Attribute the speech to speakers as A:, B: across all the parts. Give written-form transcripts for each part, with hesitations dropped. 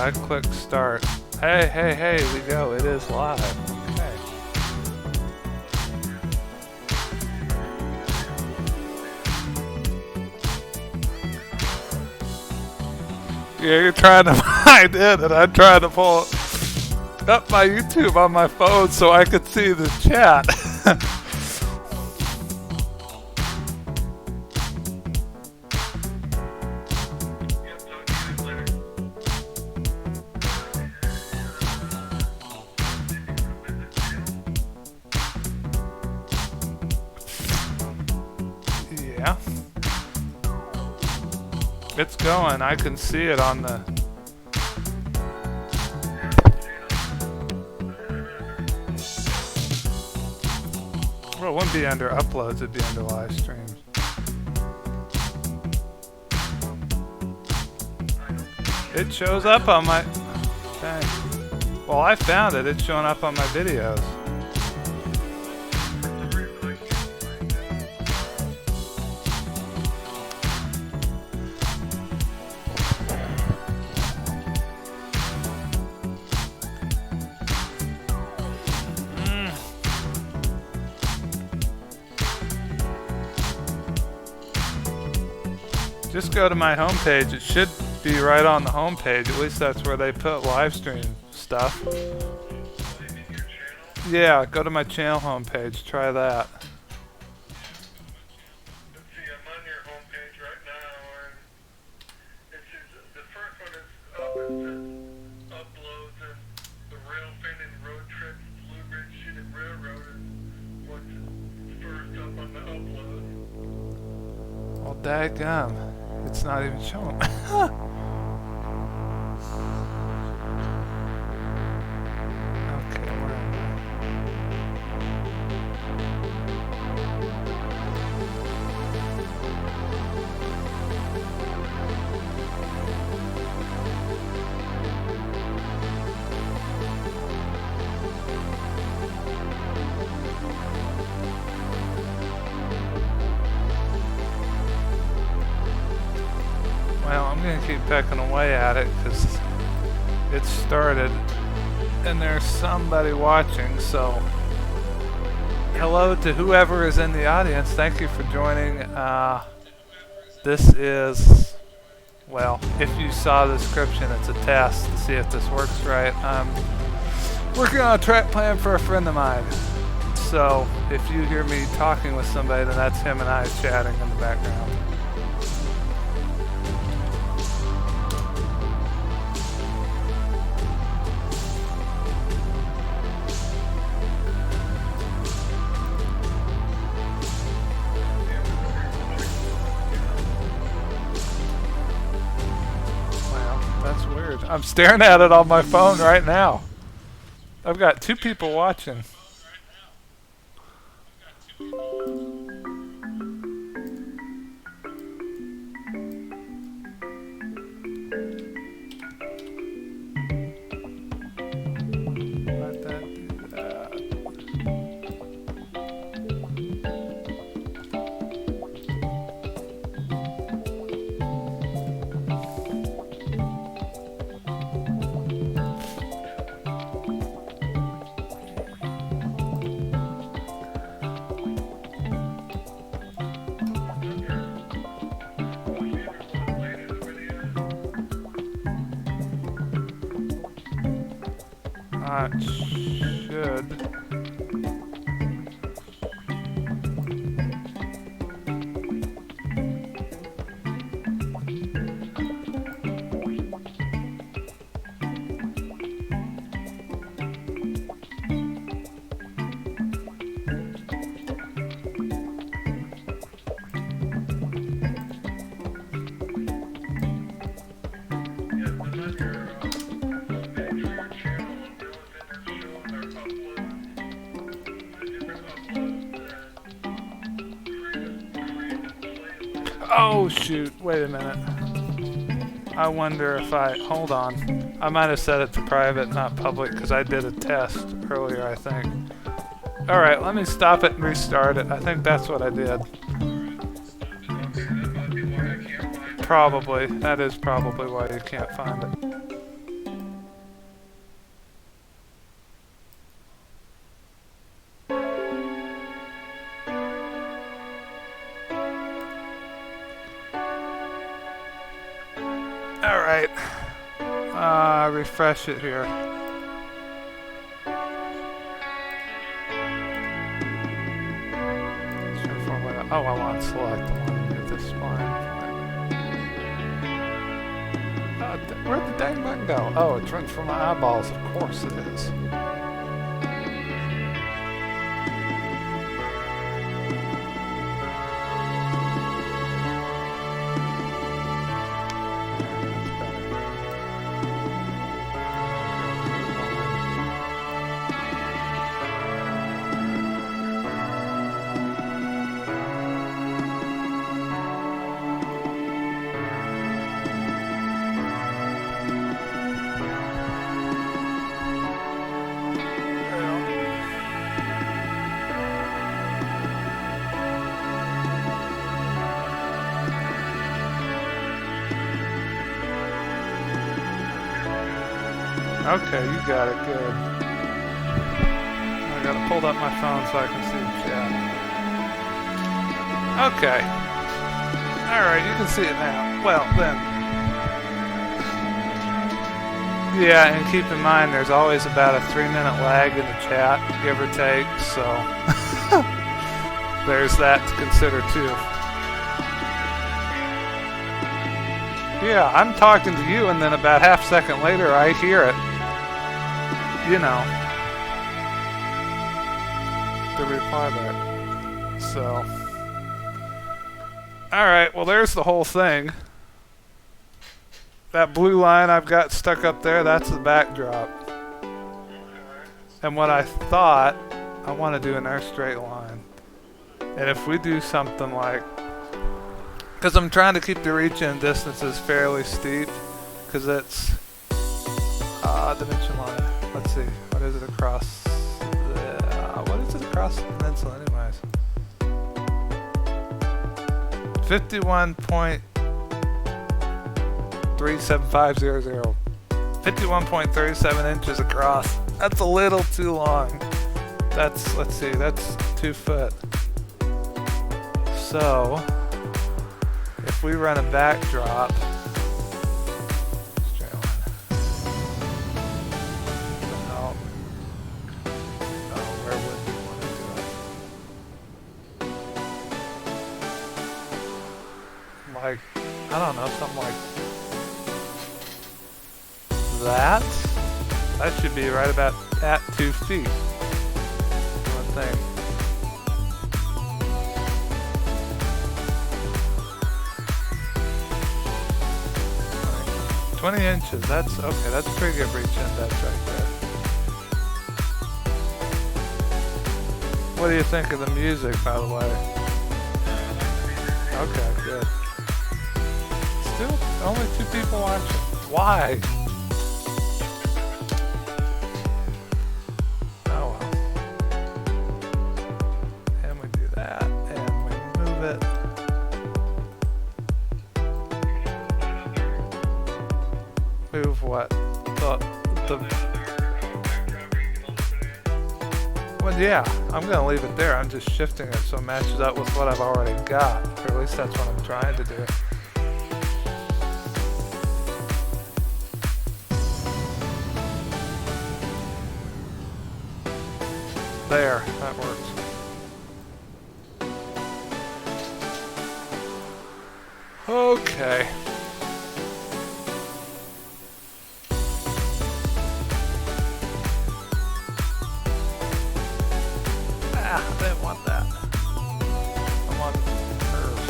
A: I click start. Hey, hey, hey, we go. It is live. Okay. Yeah, you're trying to find it, and I'm trying to pull up my YouTube on my phone so I could see the chat. Yeah. It's going. I can see it on the... Well, it wouldn't be under uploads, it'd be under live streams. It shows up on my... Dang. Well, I found it. It's showing up on my videos. Just go to my homepage. It should be right on the homepage. At least that's where they put live stream stuff. Yeah, go to my channel homepage. Try that.
B: Let's see, I'm on your homepage right now, and it says the first one is up. It says uploads, and the rail fin and road trips, Blue Ridge Sheeted Railroad is what's first up on the upload.
A: Well, daggum. It's not even showing. Okay, where am Well, I'm going to keep pecking away at it because it started and there's somebody watching, so hello to whoever is in the audience. Thank you for joining. This is, well, if you saw the description, it's a test to see if this works right. I'm working on a track plan for a friend of mine. So if you hear me talking with somebody, then that's him and I chatting in the background. That's weird. I'm staring at it on my phone right now. I've got 2 people watching. Let that do that. Should. Oh shoot, wait a minute. I wonder if hold on. I might have set it to private, not public, because I did a test earlier, I think. Alright, let me stop it and restart it. I think that's what I did. Probably. That is probably why you can't find it. right. Refresh it here. Oh, I want to select the one with the spline. Where'd the dang button go? Oh, it's running for my eyeballs. Of course it is. Okay, you got it, good. I gotta pull up my phone so I can see the chat. Okay. Alright, you can see it now. Well, then. Yeah, and keep in mind there's always about a 3-minute lag in the chat, give or take, so there's that to consider too. Yeah, I'm talking to you and then about half second later I hear it. You know, the reply back. So, alright, well there's the whole thing. That blue line I've got stuck up there, that's the backdrop. And what I thought, I want to do an air straight line. And if we do something like, because I'm trying to keep the reach in distances fairly steep, because it's dimension line. Let's see, what is it across the peninsula anyways? 51.37500. 51.37 inches across. That's a little too long. That's, let's see, that's 2 foot. So, if we run a backdrop, like, I don't know, something like that. That should be right about at 2 feet. One thing. 20 inches, that's okay, that's pretty good reach index right there. What do you think of the music, by the way? Okay, good. Still only 2 people watching. Why? Oh well. And we do that, and we move it. Move what? The well, yeah, I'm gonna leave it there. I'm just shifting it so it matches up with what I've already got. Or at least that's what I'm trying to do. There, that works. Okay. I didn't want that. I want curves.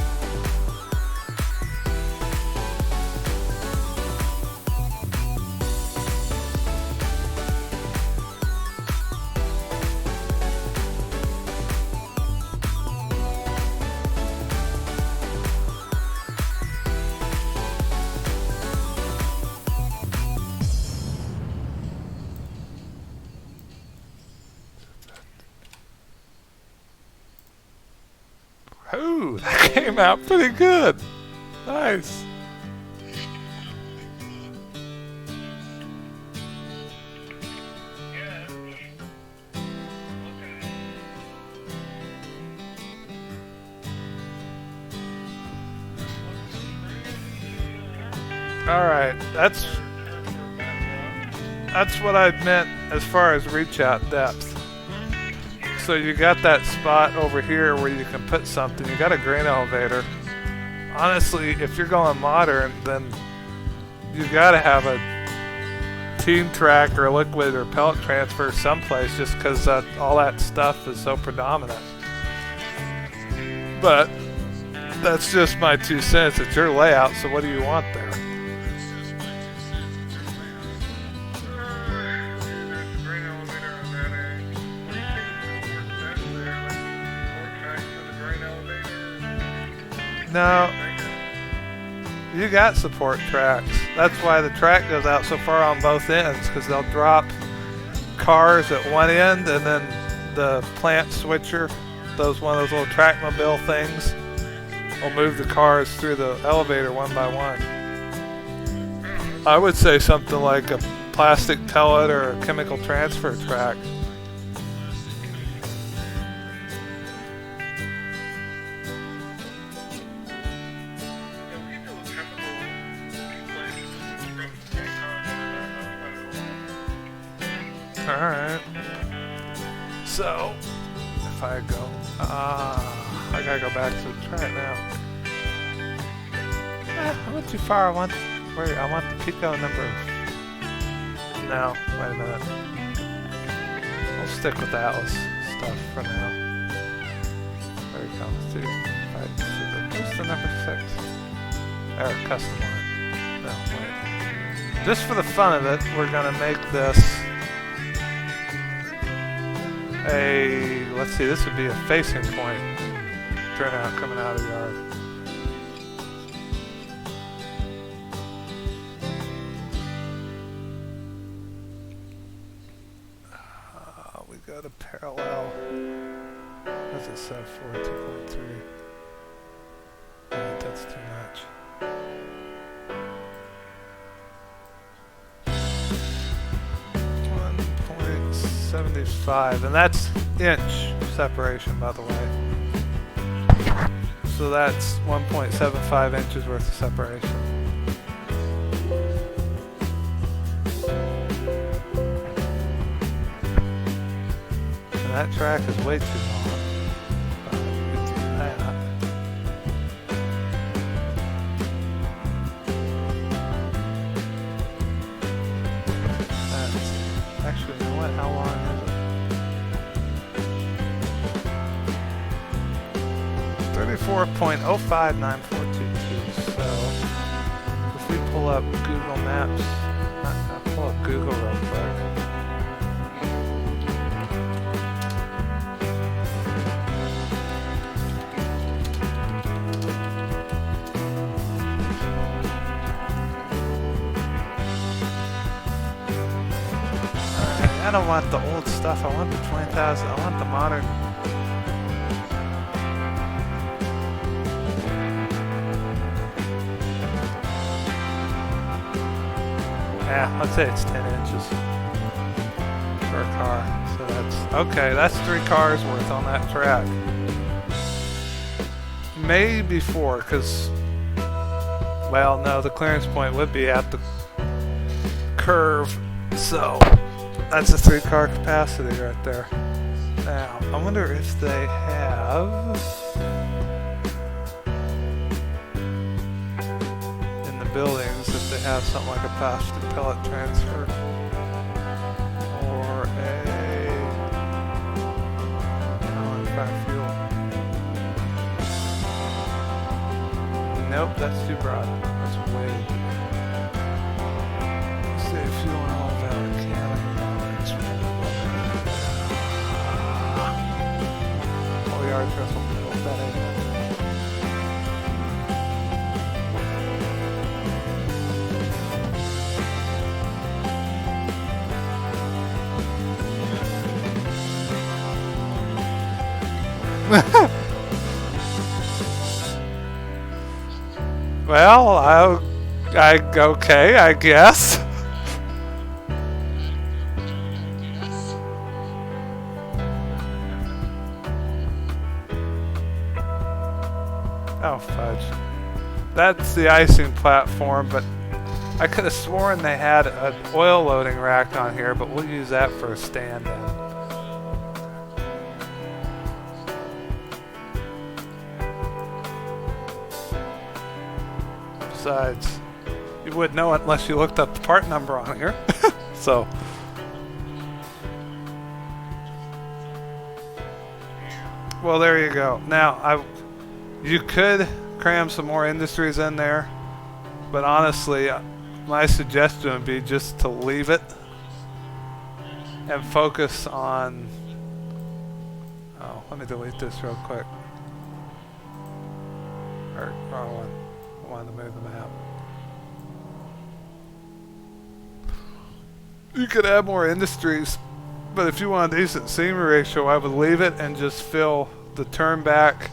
A: Ooh, that came out pretty good. Nice. Alright, that's what I meant as far as reach out depth. So you got that spot over here where you can put something. You got a grain elevator. Honestly, if you're going modern, then you gotta have a team track or liquid or pellet transfer someplace, just because all that stuff is so predominant. But that's just my 2 cents. It's your layout, so what do you want there? No, you got support tracks. That's why the track goes out so far on both ends, because they'll drop cars at one end, and then the plant switcher, one of those little trackmobile things, will move the cars through the elevator one by one. I would say something like a plastic pellet or a chemical transfer track. Alright. So, if I go... I gotta go back to the track now. I went too far. I want the Pico number. No, wait a minute. We'll stick with the Atlas stuff for now. There it comes, 2, 5, where's the number 6? Or custom line. No, wait. Just for the fun of it, we're gonna make this let's see, this would be a facing point turnout coming out of the yard. We go to parallel. What's it set for? 2.3. That's too much. 1.75, and that's inch separation, by the way. So that's 1.75 inches worth of separation. And that track is way too long. We can do that. That's actually, you know what? How long is it? 34.059422. So if we pull up Google Maps, I'll pull up Google real quick. I don't want the old stuff. I want the 20,000. I want the modern. Yeah, let's say it's 10 inches per car. So that's okay. That's 3 cars worth on that track. Maybe 4, because, well, no, the clearance point would be at the curve. So that's a 3-car capacity right there. Now, I wonder if they have in the buildings, if they have something like a plastic pellet transfer or fuel. Nope, that's too broad. That's way too broad. Let's say fuel and all that all yard trestle fuel, that ain't it. Well, okay, I guess. Oh, fudge. That's the icing platform, but I could have sworn they had an oil loading rack on here, but we'll use that for a stand-in. Besides, you wouldn't know it unless you looked up the part number on here. So, well, there you go. Now, you could cram some more industries in there, but honestly, my suggestion would be just to leave it and focus on... Oh, let me delete this real quick. Or, wrong one. I wanted to move the map. You could add more industries, but if you want a decent scenery ratio, I would leave it and just fill the turn back.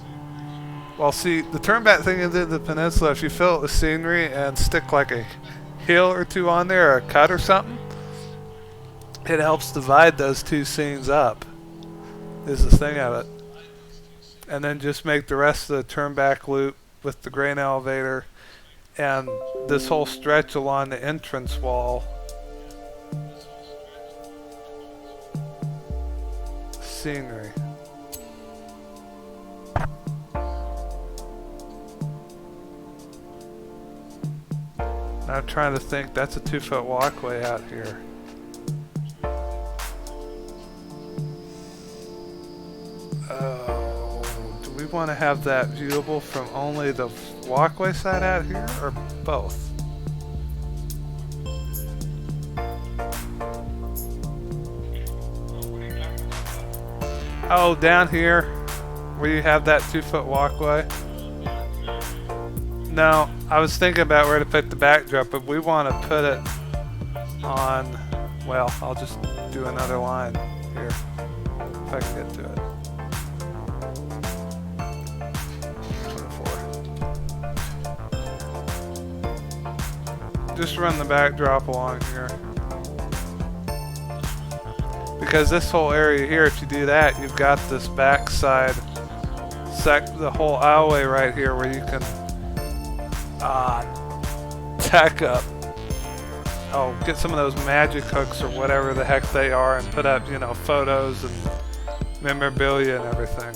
A: Well, see, the turn back thing into the peninsula, if you fill it with scenery and stick like a hill or two on there, or a cut or something, it helps divide those two scenes up, is the thing of it. And then just make the rest of the turn back loop with the grain elevator and this whole stretch along the entrance wall scenery. I'm trying to think, that's a 2-foot walkway out here. Oh, do we want to have that viewable from only the walkway side out here, or both? Oh, down here, where you have that 2-foot walkway? No, I was thinking about where to put the backdrop, but we want to put it on, well, I'll just do another line here, if I can get to it. 24. Just run the backdrop along here. Because this whole area here, if you do that, you've got this backside, the whole aisleway right here where you can tack up. Oh, get some of those magic hooks or whatever the heck they are and put up, you know, photos and memorabilia and everything.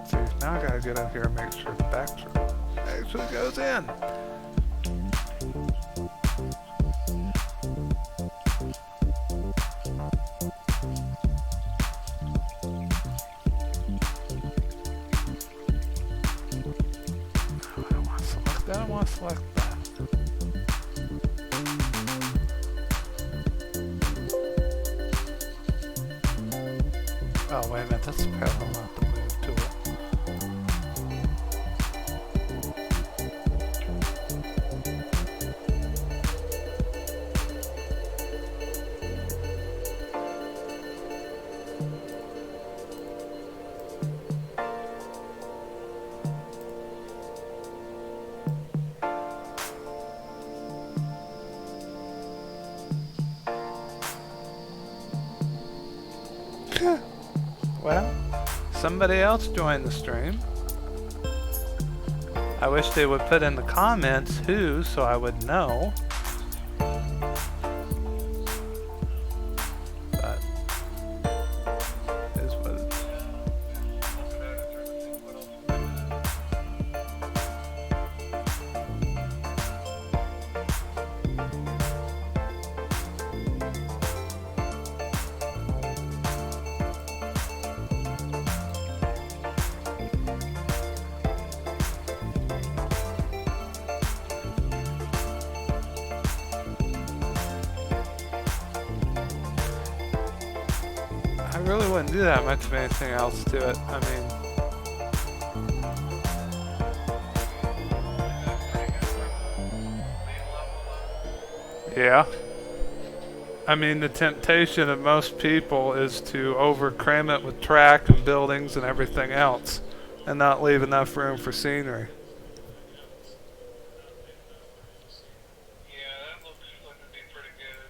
A: See, now I gotta get in here and make sure the backdrop actually goes in. I don't want to select that. Oh, wait a minute, that's parallel, not the move tool. Well, somebody else joined the stream. I wish they would put in the comments who, so I would know. But it is what it is. I really wouldn't do that much of anything else to it. I mean, yeah. I mean, the temptation of most people is to over-cram it with track and buildings and everything else and not leave enough room for scenery.
B: Yeah, that looks like it'd be pretty good.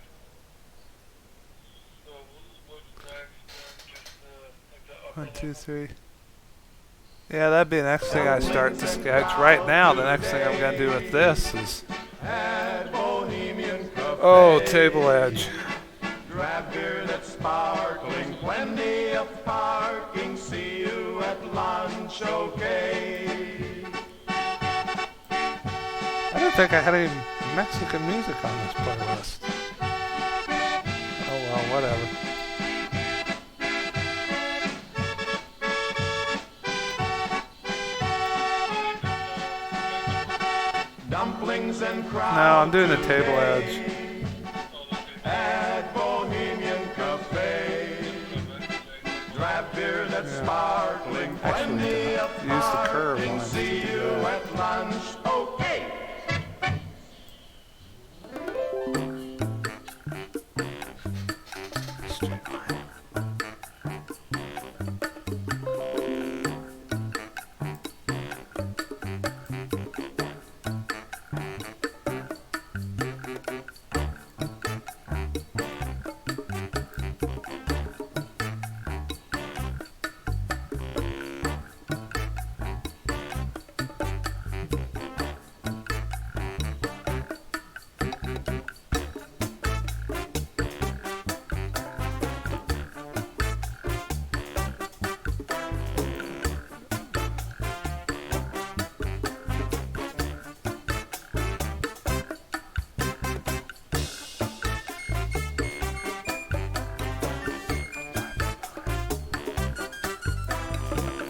B: So, what's that?
A: 1, 2, 3. Yeah, that'd be the next thing I start to sketch. Right now, the next thing I'm going to do with this is... Oh, table edge.
C: Draft beer that's sparkling, plenty of parking, see you at lunch, okay?
A: I don't think I had any Mexican music on this playlist. Oh well, whatever.
C: Dumplings and
A: No, I'm doing the table edge.
C: At Bohemian Cafe, draft beer that's sparkling, plenty of
A: Use the curve
C: parking,
A: line
C: see
A: to do
C: you
A: that.
C: at lunch, okay?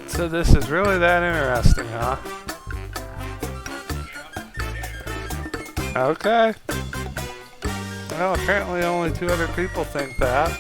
A: So this is really that interesting, huh? Okay. Well, apparently only 2 other people think that.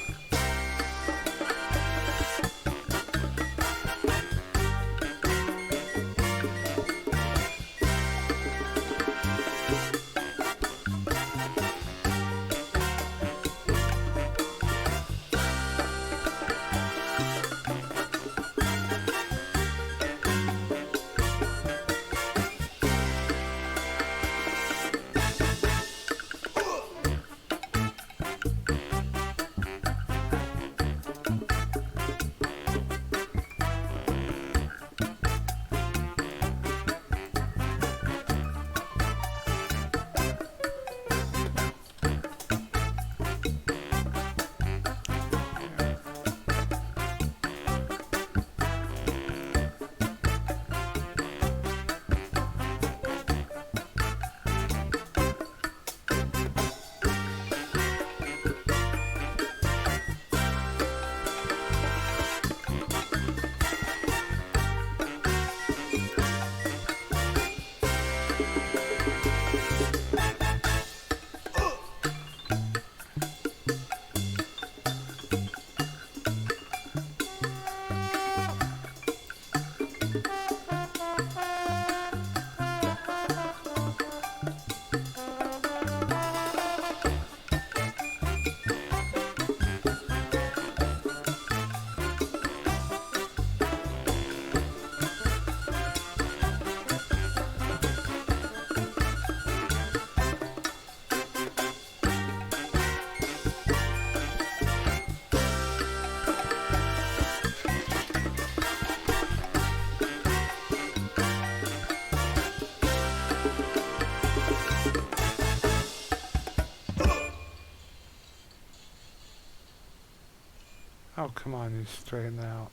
A: Oh, come on, you straighten out.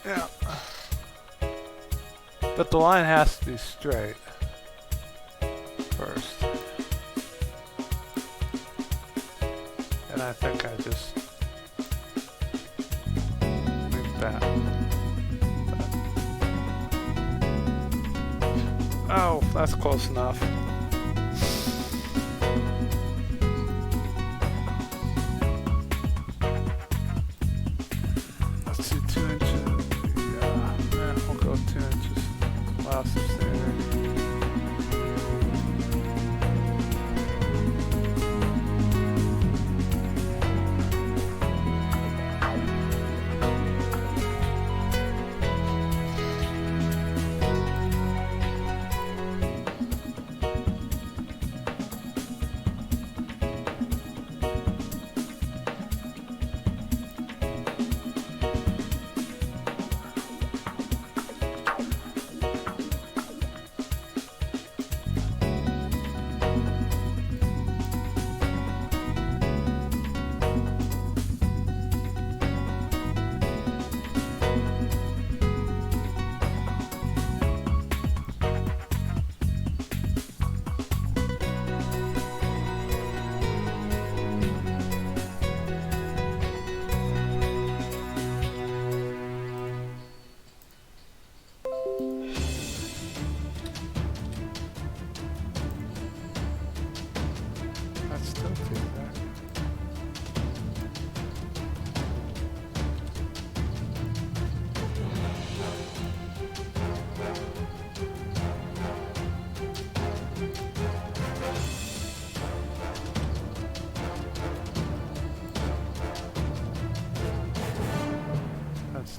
A: Yeah. But the line has to be straight first. And I think I just moved that. Oh, that's close enough. Let's do 2 inches. Yeah, we'll go 2 inches. Last standard.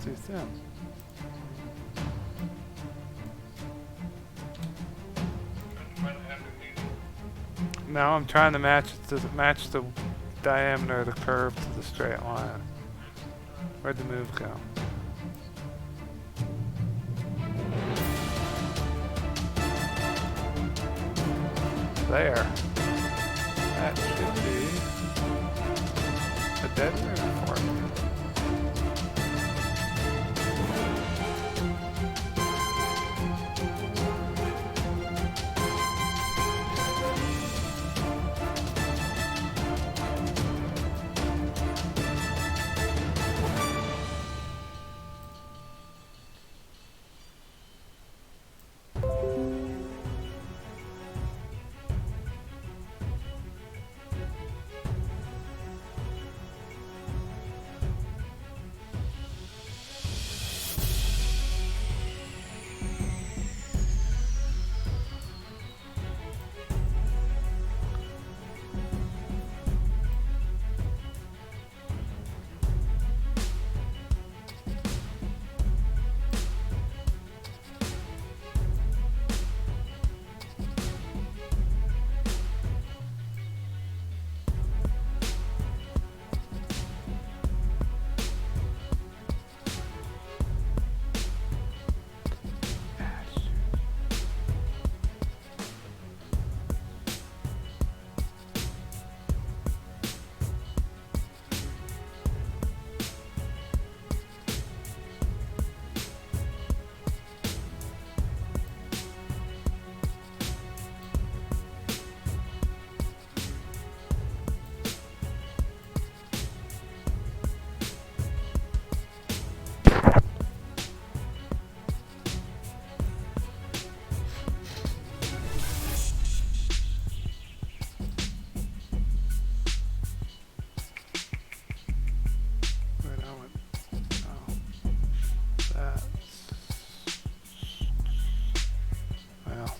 A: too thin. No, I'm trying to match it to match the diameter of the curve to the straight line. Where'd the move go? There. That should be a dead move for me.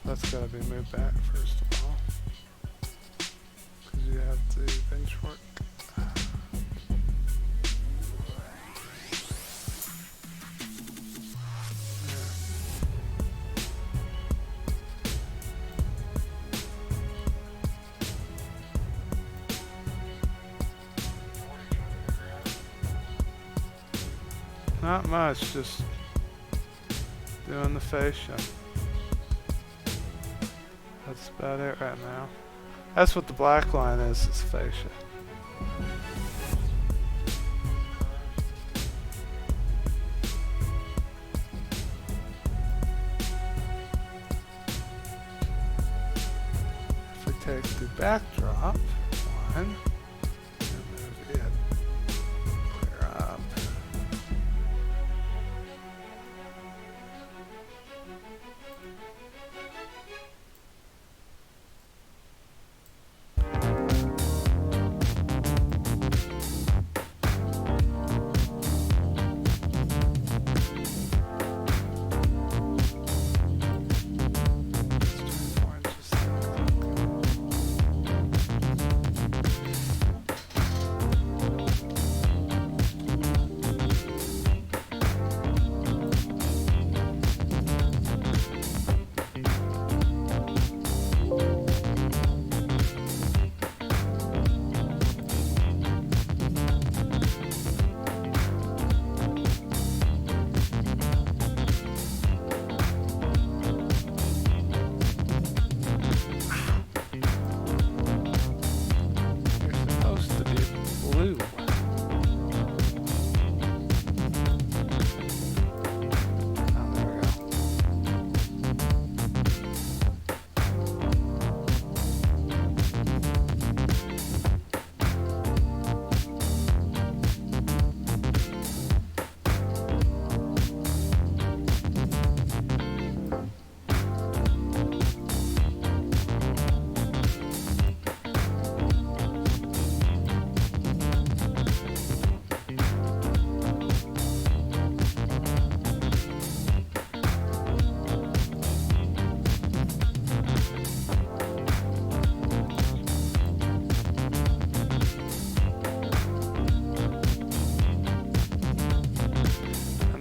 A: That's got to be moved back first of all, because you have the bench work. Not much, just doing the fascia. That's about it right now. That's what the black line is fascia. If we take the backdrop line and move it clear up.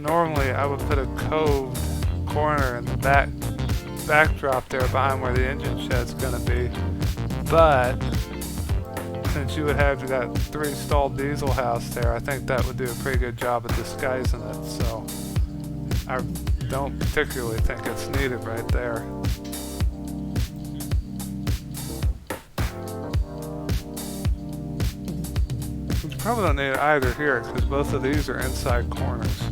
A: normally I would put a coved corner in the backdrop there behind where the engine shed's gonna be, but since you would have that 3-stall diesel house there, I think that would do a pretty good job of disguising it, so I don't particularly think it's needed right there. You probably don't need it either here, because both of these are inside corners.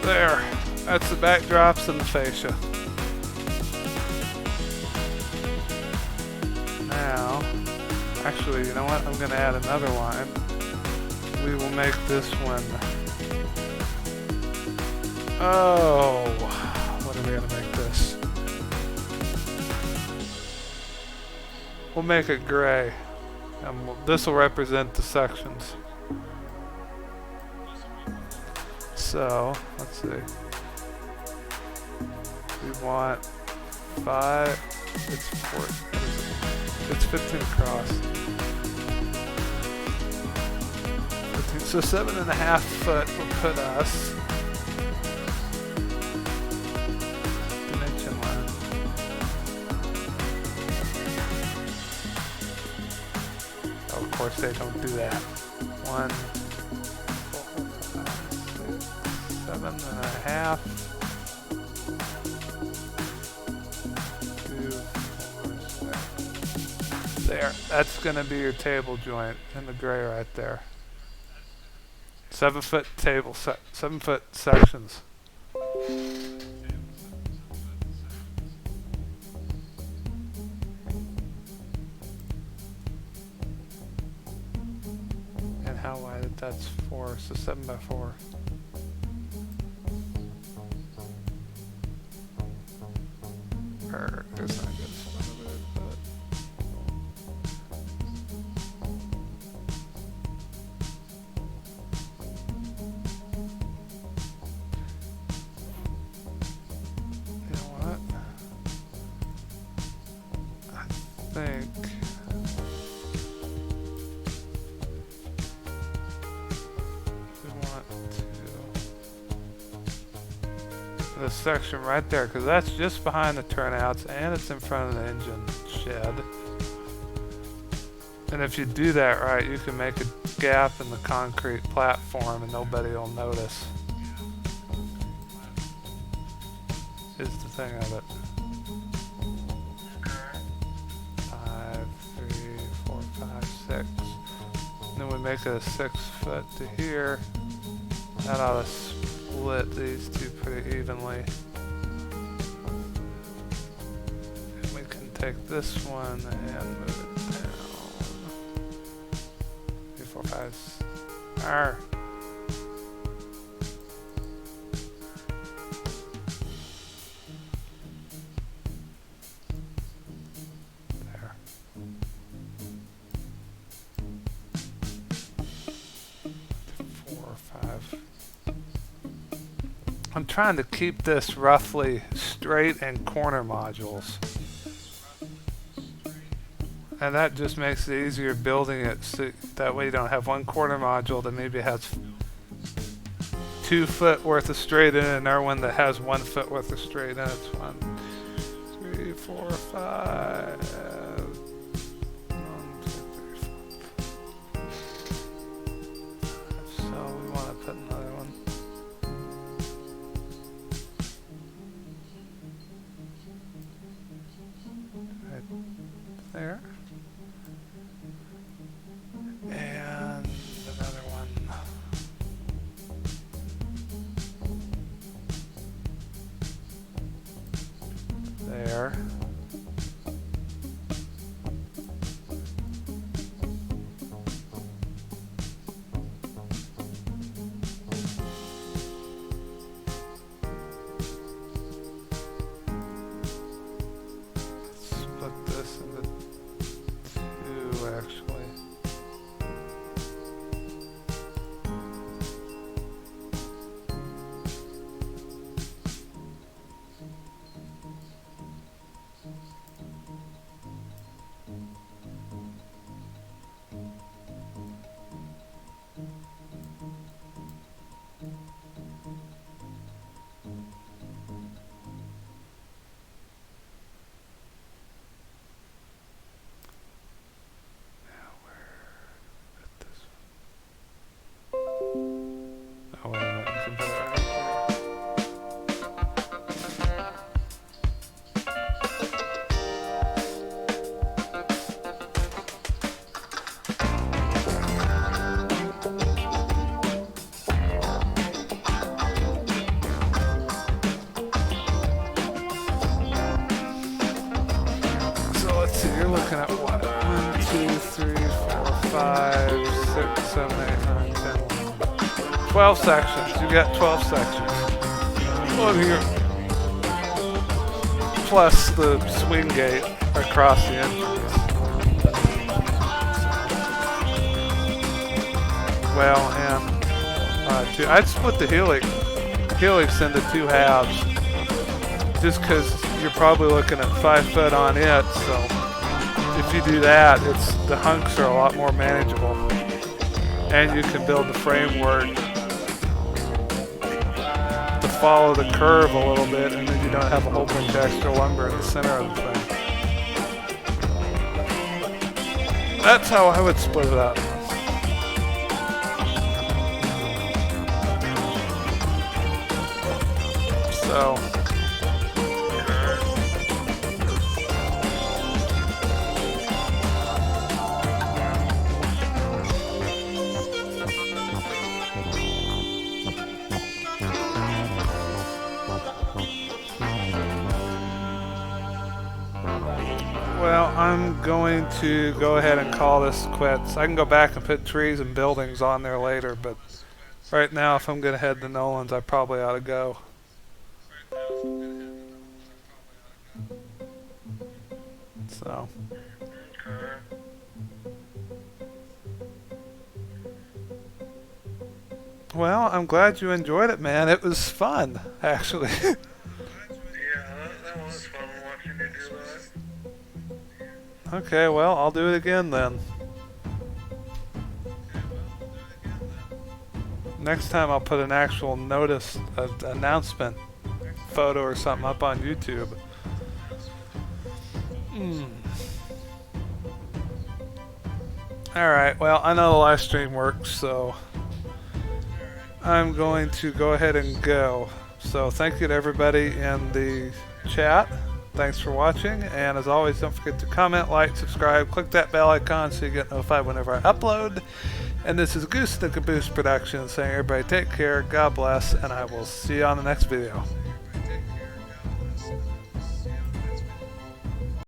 A: There, that's the backdrops and the fascia. Now, actually, you know what? I'm going to add another line. We will make this one. Oh, what are we going to make this? We'll make it gray. And this will represent the sections. So, let's see. We want 5, it's 4, it's 15 across. 15, so 7.5 foot will put us. Dimension line. Oh, of course they don't do that. 1, 7.5. 2, 4, 6. There. That's going to be your table joint in the gray right there. 7-foot table, 7-foot sections. And how wide? That's 4, so 7 by 4. It's not good spot of it, but you know what? I think we want to this section right there, because that's just behind the turnouts and it's in front of the engine shed. And if you do that right, you can make a gap in the concrete platform and nobody will notice. Is the thing of it. 5, 3, 4, 5, 6. And then we make it a 6 foot to here. That ought to split these two pretty evenly. And we can take this one and move it down. 3, 4, 5. Arr. There. I'm trying to keep this roughly straight and corner modules. And that just makes it easier building it, so that way you don't have one corner module that maybe has 2 foot worth of straight in, and another one that has 1 foot worth of straight in. It's 1, 3, 4, 5. 1, 2, 3, 4. So we want to put another one. Right there. And another one. There. Split this into 2 actually. Oh, wait a minute. There's a better idea. So let's see, you're looking at what? 1, 2, 3, 4, 5, 6, 7, 8, 9, 10, 12 sections. You got 12 sections. Look here. Plus the swing gate across the entrance. Well, and I'd split the helix into 2 halves, just because you're probably looking at 5 foot on it. So if you do that, the hunks are a lot more manageable, and you can build the framework to follow the curve a little bit, and then you don't have a whole bunch of extra lumber in the center of the thing. That's how I would split it up. So well, I'm going to go ahead and call this quits. I can go back and put trees and buildings on there later, but right now, if I'm going to head to Nolan's, I probably ought to go. So. Well, I'm glad you enjoyed it, man. It was fun, actually.
B: Yeah, that was fun watching you do that.
A: Okay, well, I'll do it again then. Next time I'll put an actual notice, announcement photo or something up on YouTube. Alright, well, I know the live stream works, so I'm going to go ahead and go. So thank you to everybody in the chat. Thanks for watching, and as always, don't forget to comment, like, subscribe, click that bell icon so you get notified whenever I upload. And this is Goose the Caboose Production saying everybody take care, God bless, and I will see you on the next video.